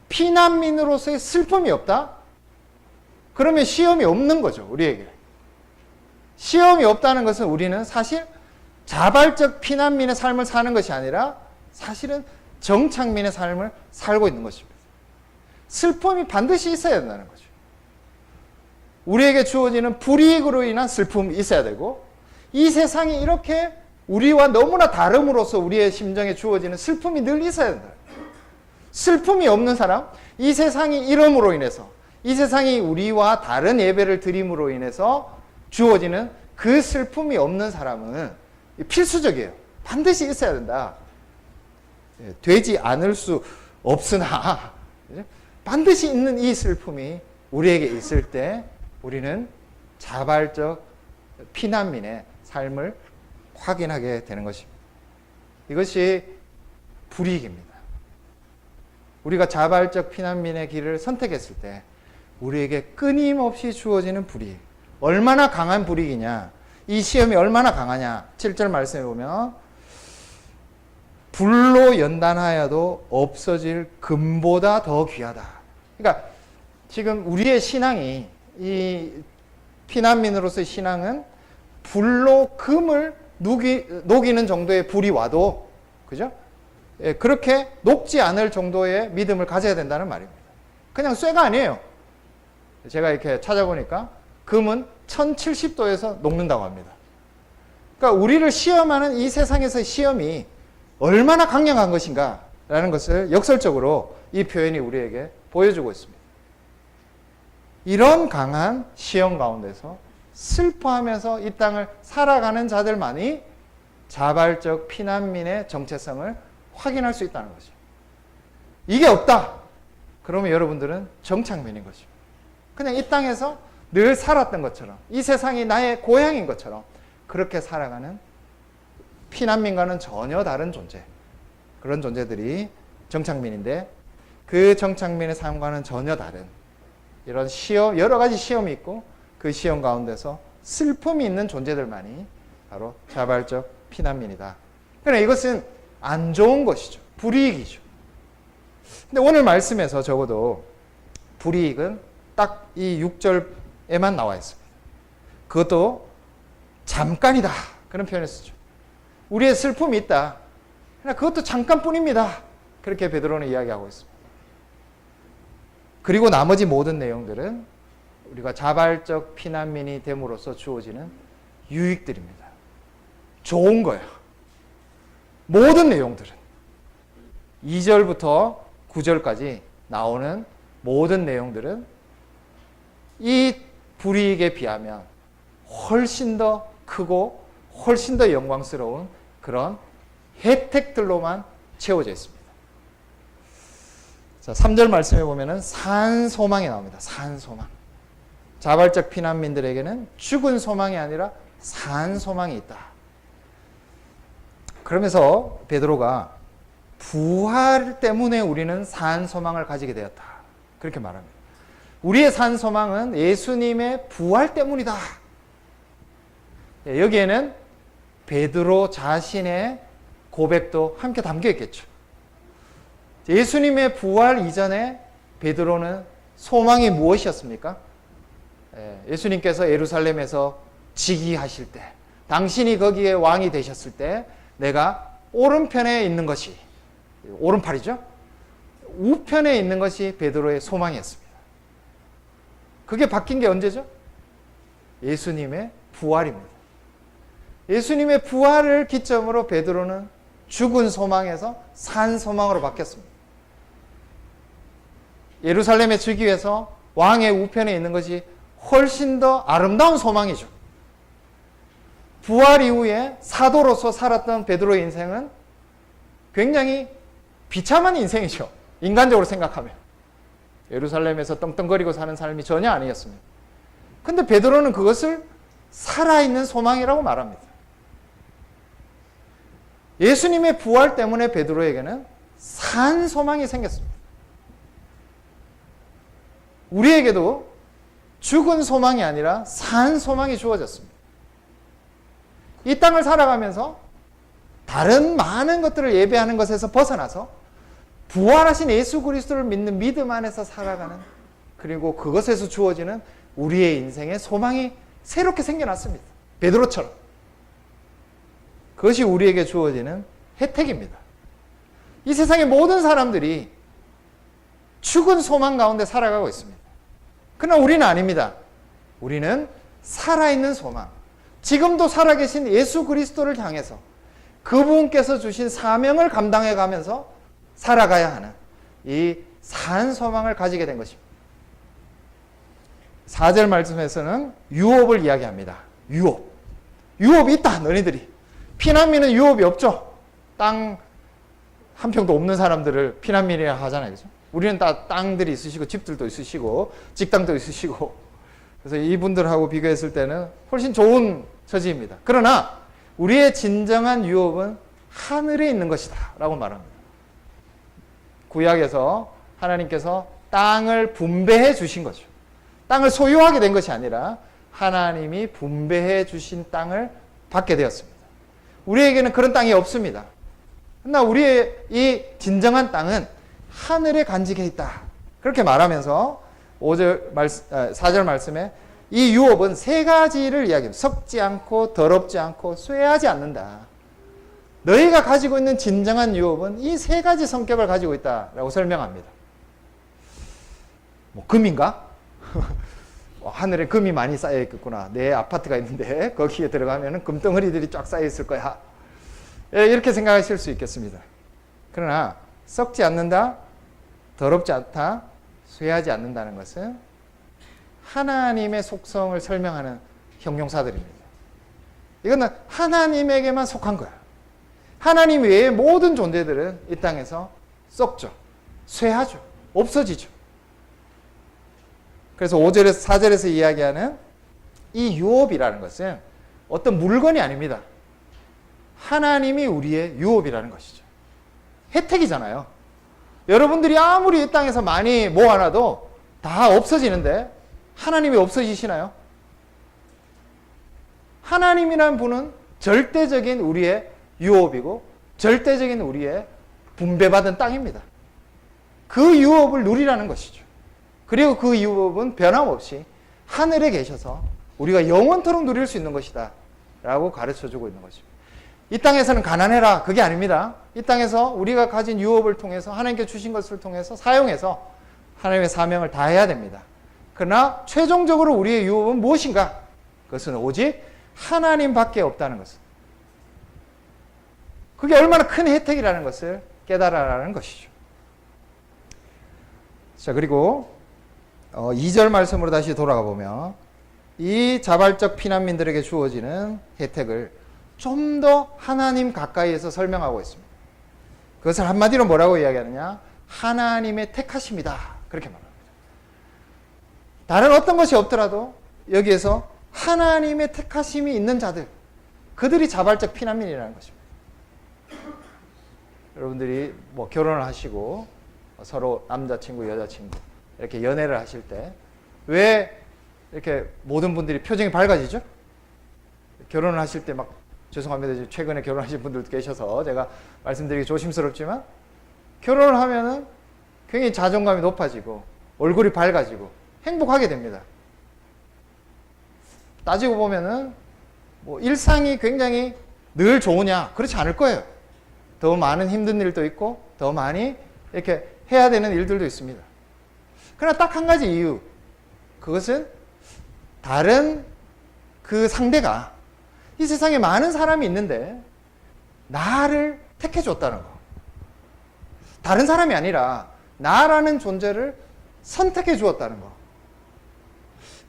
피난민으로서의 슬픔이 없다? 그러면 시험이 없는 거죠. 우리에게. 시험이 없다는 것은 우리는 사실 자발적 피난민의 삶을 사는 것이 아니라 사실은 정착민의 삶을 살고 있는 것입니다. 슬픔이 반드시 있어야 된다는 거죠. 우리에게 주어지는 불이익으로 인한 슬픔이 있어야 되고 이 세상이 이렇게 우리와 너무나 다름으로써 우리의 심정에 주어지는 슬픔이 늘 있어야 된다. 슬픔이 없는 사람, 이 세상이 이름으로 인해서 이 세상이 우리와 다른 예배를 드림으로 인해서 주어지는 그 슬픔이 없는 사람은 필수적이에요. 반드시 있어야 된다. 되지 않을 수 없으나 반드시 있는 이 슬픔이 우리에게 있을 때 우리는 자발적 피난민의 삶을 확인하게 되는 것입니다. 이것이 불이익입니다. 우리가 자발적 피난민의 길을 선택했을 때 우리에게 끊임없이 주어지는 불이익. 얼마나 강한 불이익이냐. 이 시험이 얼마나 강하냐. 7절 말씀에 보면 불로 연단하여도 없어질 금보다 더 귀하다. 그러니까 지금 우리의 신앙이 이 피난민으로서의 신앙은 불로 금을 녹이는 정도의 불이 와도 그죠? 예, 그렇게 녹지 않을 정도의 믿음을 가져야 된다는 말입니다. 그냥 쇠가 아니에요. 제가 이렇게 찾아보니까 금은 1070도에서 녹는다고 합니다. 그러니까 우리를 시험하는 이 세상에서의 시험이 얼마나 강력한 것인가 라는 것을 역설적으로 이 표현이 우리에게 보여주고 있습니다. 이런 강한 시험 가운데서 슬퍼하면서 이 땅을 살아가는 자들만이 자발적 피난민의 정체성을 확인할 수 있다는 거죠. 이게 없다. 그러면 여러분들은 정착민인 것입니다. 그냥 이 땅에서 늘 살았던 것처럼 이 세상이 나의 고향인 것처럼 그렇게 살아가는 피난민과는 전혀 다른 존재, 그런 존재들이 정착민인데 그 정착민의 삶과는 전혀 다른 이런 시험, 여러 가지 시험이 있고 그 시험 가운데서 슬픔이 있는 존재들만이 바로 자발적 피난민이다. 그러나 이것은 안 좋은 것이죠. 불이익이죠. 근데 오늘 말씀에서 적어도 불이익은 딱 이 6절에만 나와 있습니다. 그것도 잠깐이다. 그런 표현을 쓰죠. 우리의 슬픔이 있다. 그러나 그것도 잠깐뿐입니다. 그렇게 베드로는 이야기하고 있습니다. 그리고 나머지 모든 내용들은 우리가 자발적 피난민이 됨으로써 주어지는 유익들입니다. 좋은 거예요. 모든 내용들은 2절부터 9절까지 나오는 모든 내용들은 이 불이익에 비하면 훨씬 더 크고 훨씬 더 영광스러운 그런 혜택들로만 채워져 있습니다. 자, 3절 말씀해 보면은 산소망이 나옵니다. 산소망. 자발적 피난민들에게는 죽은 소망이 아니라 산소망이 있다. 그러면서 베드로가 부활 때문에 우리는 산소망을 가지게 되었다. 그렇게 말합니다. 우리의 산소망은 예수님의 부활 때문이다. 여기에는 베드로 자신의 고백도 함께 담겨 있겠죠. 예수님의 부활 이전에 베드로는 소망이 무엇이었습니까? 예수님께서 예루살렘에서 즉위하실 때, 당신이 거기에 왕이 되셨을 때 내가 오른편에 있는 것이, 오른팔이죠? 우편에 있는 것이 베드로의 소망이었습니다. 그게 바뀐 게 언제죠? 예수님의 부활입니다. 예수님의 부활을 기점으로 베드로는 죽은 소망에서 산 소망으로 바뀌었습니다. 예루살렘의 즉위에서 왕의 우편에 있는 것이 훨씬 더 아름다운 소망이죠. 부활 이후에 사도로서 살았던 베드로의 인생은 굉장히 비참한 인생이죠. 인간적으로 생각하면. 예루살렘에서 떵떵거리고 사는 삶이 전혀 아니었습니다. 근데 베드로는 그것을 살아있는 소망이라고 말합니다. 예수님의 부활 때문에 베드로에게는 산 소망이 생겼습니다. 우리에게도 죽은 소망이 아니라 산 소망이 주어졌습니다. 이 땅을 살아가면서 다른 많은 것들을 예배하는 것에서 벗어나서 부활하신 예수 그리스도를 믿는 믿음 안에서 살아가는, 그리고 그것에서 주어지는 우리의 인생의 소망이 새롭게 생겨났습니다. 베드로처럼. 그것이 우리에게 주어지는 혜택입니다. 이 세상의 모든 사람들이 죽은 소망 가운데 살아가고 있습니다. 그러나 우리는 아닙니다. 우리는 살아있는 소망, 지금도 살아계신 예수 그리스도를 향해서 그분께서 주신 사명을 감당해 가면서 살아가야 하는 이 산 소망을 가지게 된 것입니다. 4절 말씀에서는 유업을 이야기합니다. 유업. 유업이 있다, 너희들이. 피난민은 유업이 없죠. 땅 한 평도 없는 사람들을 피난민이라 하잖아요. 그죠? 우리는 다 땅들이 있으시고 집들도 있으시고 직장도 있으시고, 그래서 이분들하고 비교했을 때는 훨씬 좋은 처지입니다. 그러나 우리의 진정한 유업은 하늘에 있는 것이다 라고 말합니다. 구약에서 하나님께서 땅을 분배해 주신 거죠. 땅을 소유하게 된 것이 아니라 하나님이 분배해 주신 땅을 받게 되었습니다. 우리에게는 그런 땅이 없습니다. 그러나 우리의 이 진정한 땅은 하늘에 간직해 있다. 그렇게 말하면서 4절 말씀에 이 유업은 세 가지를 이야기합니다. 썩지 않고 더럽지 않고 쇠하지 않는다. 너희가 가지고 있는 진정한 유업은 이 세 가지 성격을 가지고 있다라고 설명합니다. 뭐 금인가? 하늘에 금이 많이 쌓여 있겠구나. 내 아파트가 있는데 거기에 들어가면 금덩어리들이 쫙 쌓여 있을 거야. 이렇게 생각하실 수 있겠습니다. 그러나 썩지 않는다, 더럽지 않다, 쇠하지 않는다는 것은 하나님의 속성을 설명하는 형용사들입니다. 이거는 하나님에게만 속한 거야. 하나님 외의 모든 존재들은 이 땅에서 썩죠. 쇠하죠. 없어지죠. 그래서 5절에서 4절에서 이야기하는 이 유업이라는 것은 어떤 물건이 아닙니다. 하나님이 우리의 유업이라는 것이죠. 혜택이잖아요. 여러분들이 아무리 이 땅에서 많이 모아놔도 다 없어지는데 하나님이 없어지시나요? 하나님이라는 분은 절대적인 우리의 유업이고 절대적인 우리의 분배받은 땅입니다. 그 유업을 누리라는 것이죠. 그리고 그 유업은 변함없이 하늘에 계셔서 우리가 영원토록 누릴 수 있는 것이다 라고 가르쳐주고 있는 것입니다. 이 땅에서는 가난해라, 그게 아닙니다. 이 땅에서 우리가 가진 유업을 통해서 하나님께 주신 것을 통해서 사용해서 하나님의 사명을 다해야 됩니다. 그러나 최종적으로 우리의 유업은 무엇인가? 그것은 오직 하나님밖에 없다는 것은, 그게 얼마나 큰 혜택이라는 것을 깨달아라는 것이죠. 자, 그리고 2절 말씀으로 다시 돌아가 보면 이 자발적 피난민들에게 주어지는 혜택을 좀 더 하나님 가까이에서 설명하고 있습니다. 그것을 한마디로 뭐라고 이야기하느냐? 하나님의 택하심이다. 그렇게 말합니다. 다른 어떤 것이 없더라도 여기에서 하나님의 택하심이 있는 자들, 그들이 자발적 피난민이라는 것입니다. 여러분들이 뭐 결혼을 하시고 서로 남자친구, 여자친구 이렇게 연애를 하실 때 왜 이렇게 모든 분들이 표정이 밝아지죠? 결혼을 하실 때 막, 죄송합니다. 최근에 결혼하신 분들도 계셔서 제가 말씀드리기 조심스럽지만 결혼을 하면은 굉장히 자존감이 높아지고 얼굴이 밝아지고 행복하게 됩니다. 따지고 보면은 뭐 일상이 굉장히 늘 좋으냐? 그렇지 않을 거예요. 더 많은 힘든 일도 있고 더 많이 이렇게 해야 되는 일들도 있습니다. 그러나 딱 한 가지 이유, 그것은 다른 그 상대가 이 세상에 많은 사람이 있는데 나를 택해줬다는 거. 다른 사람이 아니라 나라는 존재를 선택해 주었다는 거.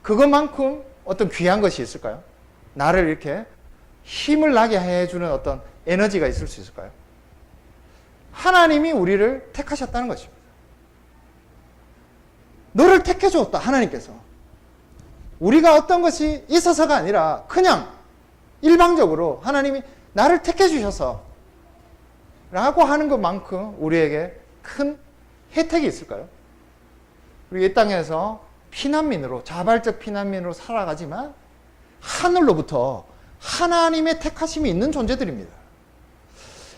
그것만큼 어떤 귀한 것이 있을까요? 나를 이렇게 힘을 나게 해주는 어떤 에너지가 있을 수 있을까요? 하나님이 우리를 택하셨다는 것입니다. 너를 택해주었다, 하나님께서. 우리가 어떤 것이 있어서가 아니라 그냥 일방적으로 하나님이 나를 택해주셔서 라고 하는 것만큼 우리에게 큰 혜택이 있을까요? 우리 이 땅에서 피난민으로, 자발적 피난민으로 살아가지만 하늘로부터 하나님의 택하심이 있는 존재들입니다.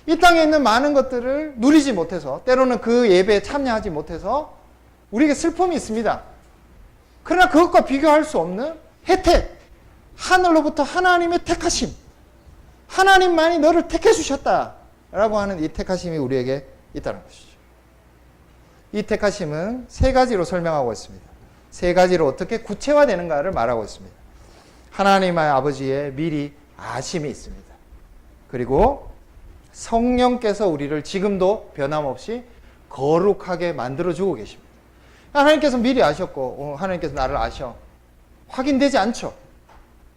이 땅에 있는 많은 것들을 누리지 못해서, 때로는 그 예배에 참여하지 못해서 우리에게 슬픔이 있습니다. 그러나 그것과 비교할 수 없는 혜택, 하늘로부터 하나님의 택하심, 하나님만이 너를 택해 주셨다라고 하는 이 택하심이 우리에게 있다는 것이죠. 이 택하심은 세 가지로 설명하고 있습니다. 세 가지로 어떻게 구체화되는가를 말하고 있습니다. 하나님의 아버지의 미리 아심이 있습니다. 그리고 성령께서 우리를 지금도 변함없이 거룩하게 만들어주고 계십니다. 하나님께서 미리 아셨고 하나님께서 나를 아셔. 확인되지 않죠.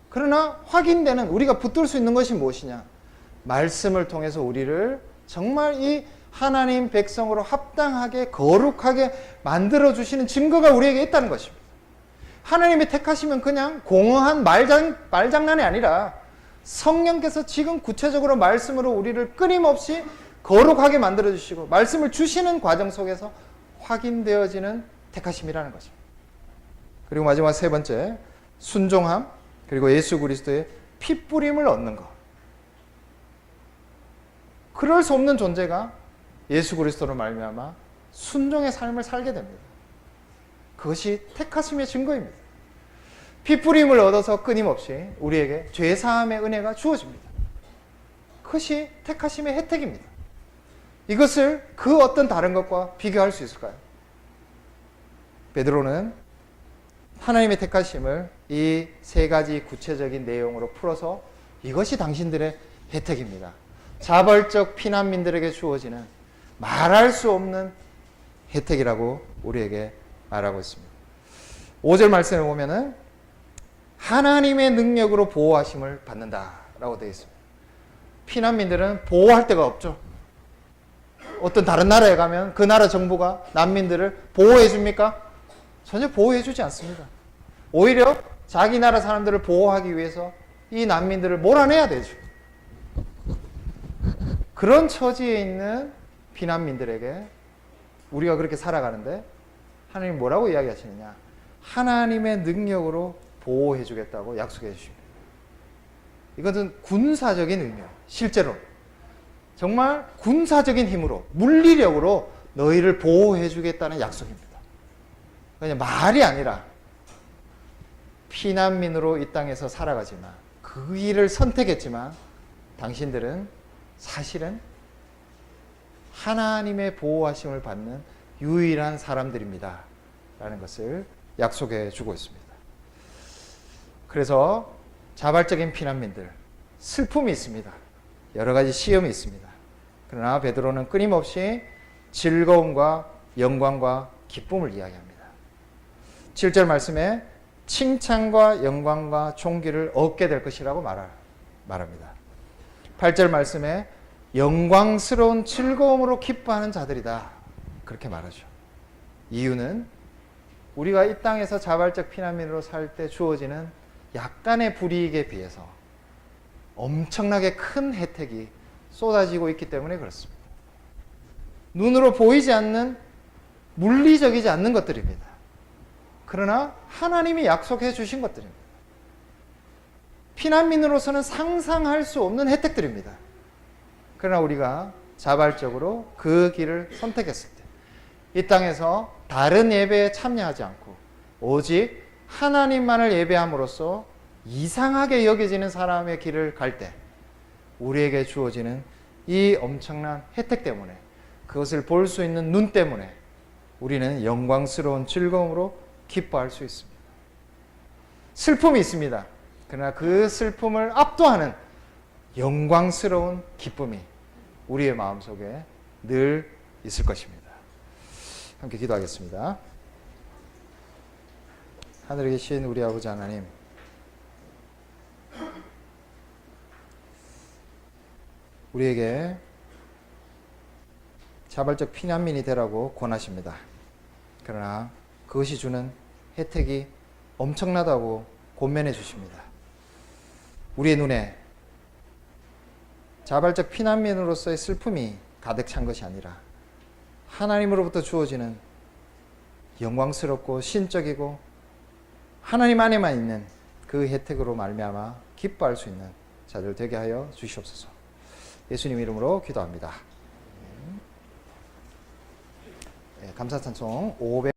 그러나 확인되는, 우리가 붙들 수 있는 것이 무엇이냐? 말씀을 통해서 우리를 정말 이 하나님 백성으로 합당하게 거룩하게 만들어주시는 증거가 우리에게 있다는 것입니다. 하나님의 택하시면 그냥 공허한 말장난이 아니라 성령께서 지금 구체적으로 말씀으로 우리를 끊임없이 거룩하게 만들어주시고 말씀을 주시는 과정 속에서 확인되어지는 택하심이라는 것입니다. 그리고 마지막 세 번째, 순종함, 그리고 예수 그리스도의 핏뿌림을 얻는 것. 그럴 수 없는 존재가 예수 그리스도로 말미암아 순종의 삶을 살게 됩니다. 그것이 택하심의 증거입니다. 핏뿌림을 얻어서 끊임없이 우리에게 죄사함의 은혜가 주어집니다. 그것이 택하심의 혜택입니다. 이것을 그 어떤 다른 것과 비교할 수 있을까요? 베드로는 하나님의 택하심을 이 세 가지 구체적인 내용으로 풀어서 이것이 당신들의 혜택입니다. 자발적 피난민들에게 주어지는 말할 수 없는 혜택이라고 우리에게 말하고 있습니다. 5절 말씀을 보면은 하나님의 능력으로 보호하심을 받는다라고 되어 있습니다. 피난민들은 보호할 데가 없죠. 어떤 다른 나라에 가면 그 나라 정부가 난민들을 보호해 줍니까? 전혀 보호해 주지 않습니다. 오히려 자기 나라 사람들을 보호하기 위해서 이 난민들을 몰아내야 되죠. 그런 처지에 있는 피난민들에게 우리가 그렇게 살아가는데 하나님 뭐라고 이야기하시느냐? 하나님의 능력으로 보호해 주겠다고 약속해 주십니다. 이것은 군사적인 의미예요. 실제로 정말 군사적인 힘으로, 물리력으로 너희를 보호해 주겠다는 약속입니다. 그냥 말이 아니라 피난민으로 이 땅에서 살아가지만 그 길을 선택했지만 당신들은 사실은 하나님의 보호하심을 받는 유일한 사람들입니다. 라는 것을 약속해 주고 있습니다. 그래서 자발적인 피난민들, 슬픔이 있습니다. 여러 가지 시험이 있습니다. 그러나 베드로는 끊임없이 즐거움과 영광과 기쁨을 이야기합니다. 7절 말씀에 칭찬과 영광과 존귀를 얻게 될 것이라고 말합니다. 8절 말씀에 영광스러운 즐거움으로 기뻐하는 자들이다. 그렇게 말하죠. 이유는 우리가 이 땅에서 자발적 피난민으로 살 때 주어지는 약간의 불이익에 비해서 엄청나게 큰 혜택이 쏟아지고 있기 때문에 그렇습니다. 눈으로 보이지 않는 물리적이지 않는 것들입니다. 그러나 하나님이 약속해 주신 것들입니다. 피난민으로서는 상상할 수 없는 혜택들입니다. 그러나 우리가 자발적으로 그 길을 선택했을 때 이 땅에서 다른 예배에 참여하지 않고 오직 하나님만을 예배함으로써 이상하게 여겨지는 사람의 길을 갈 때 우리에게 주어지는 이 엄청난 혜택 때문에, 그것을 볼 수 있는 눈 때문에 우리는 영광스러운 즐거움으로 기뻐할 수 있습니다. 슬픔이 있습니다. 그러나 그 슬픔을 압도하는 영광스러운 기쁨이 우리의 마음속에 늘 있을 것입니다. 함께 기도하겠습니다. 하늘에 계신 우리 아버지 하나님, 우리에게 자발적 피난민이 되라고 권하십니다. 그러나 그것이 주는 혜택이 엄청나다고 권면해 주십니다. 우리의 눈에 자발적 피난민으로서의 슬픔이 가득 찬 것이 아니라 하나님으로부터 주어지는 영광스럽고 신적이고 하나님 안에만 있는 그 혜택으로 말미암아 기뻐할 수 있는 자들 되게 하여 주시옵소서. 예수님 이름으로 기도합니다. 감사 찬송 500